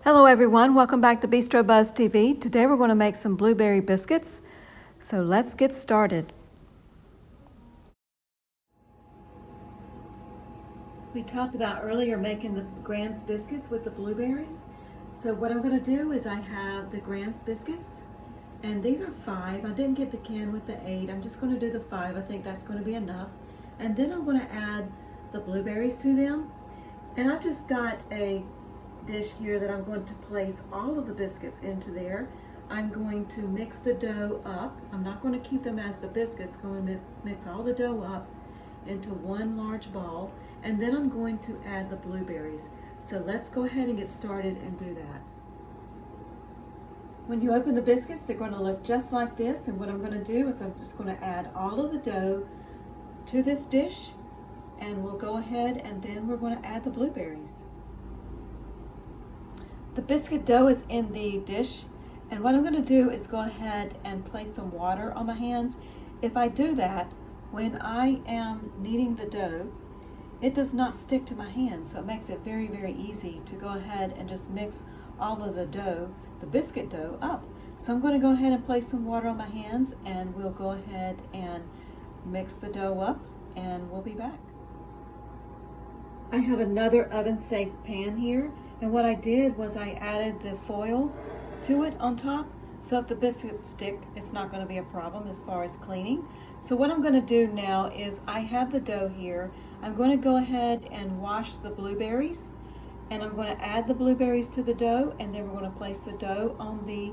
Hello everyone, welcome back to Bistro Buzz TV. Today we're going to make some blueberry biscuits, so let's get started. We talked about earlier making the Grand's biscuits with the blueberries. So what I'm going to do is I have the Grand's biscuits, and these are 5. I didn't get the can with the 8. I'm just going to do the 5. I think that's going to be enough. And then I'm going to add the blueberries to them. And I've just got a dish here that I'm going to place all of the biscuits into there. I'm going to mix the dough up. I'm not going to keep them as the biscuits. I'm going to mix all the dough up into one large ball, and then I'm going to add the blueberries. So let's go ahead and get started and do that. When you open the biscuits, they're going to look just like this, and what I'm going to do is I'm just going to add all of the dough to this dish, and we'll go ahead and then we're going to add the blueberries. The biscuit dough is in the dish, and what I'm going to do is go ahead and place some water on my hands. If I do that, when I am kneading the dough, it does not stick to my hands, so it makes it very, very easy to go ahead and just mix all of the dough, the biscuit dough, up. So I'm going to go ahead and place some water on my hands, and we'll go ahead and mix the dough up, and we'll be back. I have another oven-safe pan here, and what I did was I added the foil to it on top, so if the biscuits stick, it's not going to be a problem as far as cleaning. So what I'm going to do now is I have the dough here. I'm going to go ahead and wash the blueberries, and I'm going to add the blueberries to the dough, and then we're going to place the dough on the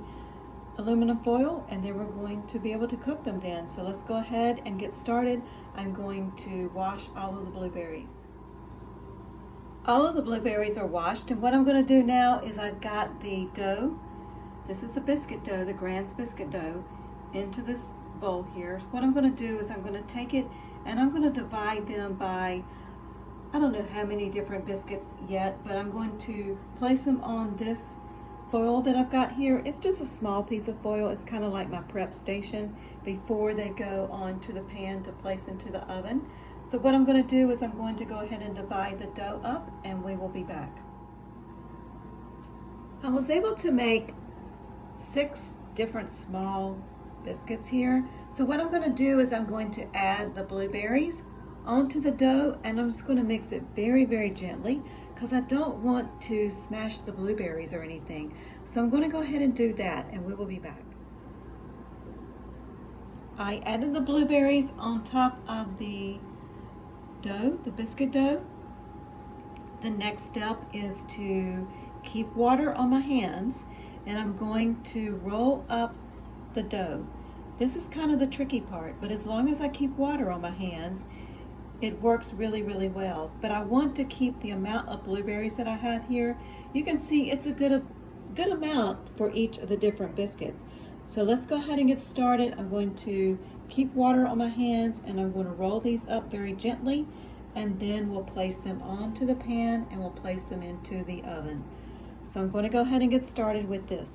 aluminum foil, and then we're going to be able to cook them then. So let's go ahead and get started. I'm going to wash all of the blueberries. All of the blueberries are washed, and what I'm going to do now is I've got the dough. This is the biscuit dough, the Grand's biscuit dough, into this bowl here. So what I'm going to do is I'm going to take it and I'm going to divide them by, I don't know how many different biscuits yet, but I'm going to place them on this foil that I've got here. It's just a small piece of foil. It's kind of like my prep station before they go onto the pan to place into the oven. So what I'm going to do is I'm going to go ahead and divide the dough up, and we will be back. I was able to make 6 different small biscuits here. So what I'm going to do is I'm going to add the blueberries onto the dough, and I'm just going to mix it very, very gently because I don't want to smash the blueberries or anything. So I'm going to go ahead and do that, and we will be back. I added the blueberries on top of the dough, the biscuit dough. The next step is to keep water on my hands, and I'm going to roll up the dough. This is kind of the tricky part, but as long as I keep water on my hands, it works really, really well. But I want to keep the amount of blueberries that I have here. You can see it's a good amount for each of the different biscuits. So let's go ahead and get started. I'm going to keep water on my hands, and I'm going to roll these up very gently, and then we'll place them onto the pan and we'll place them into the oven. So I'm going to go ahead and get started with this.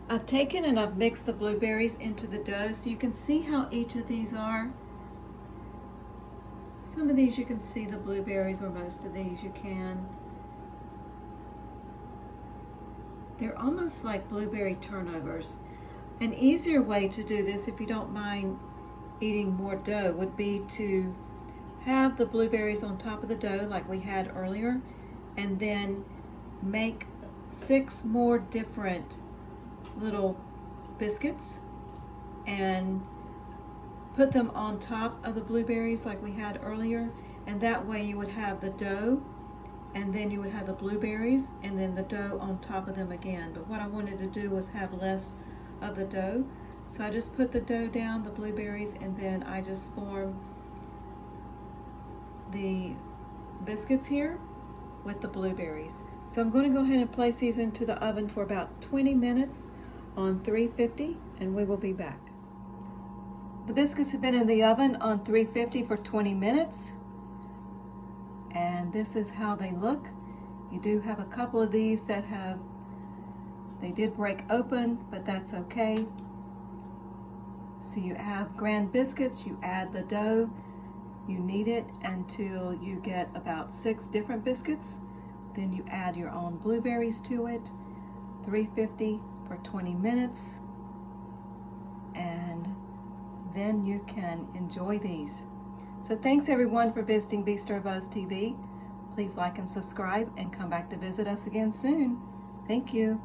I've taken and I've mixed the blueberries into the dough, so you can see how each of these are. Some of these you can see the blueberries, or most of these you can. They're almost like blueberry turnovers. An easier way to do this, if you don't mind eating more dough, would be to have the blueberries on top of the dough like we had earlier, and then make 6 more different little biscuits and put them on top of the blueberries like we had earlier, and that way you would have the dough, and then you would have the blueberries, and then the dough on top of them again. But what I wanted to do was have less of the dough, so I just put the dough down, the blueberries, and then I just form the biscuits here with the blueberries. So I'm going to go ahead and place these into the oven for about 20 minutes on 350, and we will be back. The biscuits have been in the oven on 350 for 20 minutes, and this is how they look. You do have a couple of these that they did break open, but that's okay. So you have Grand biscuits, you add the dough, you knead it until you get about 6 different biscuits. Then you add your own blueberries to it, 350 for 20 minutes, and then you can enjoy these. So thanks everyone for visiting BStarBuzz TV. Please like and subscribe and come back to visit us again soon. Thank you.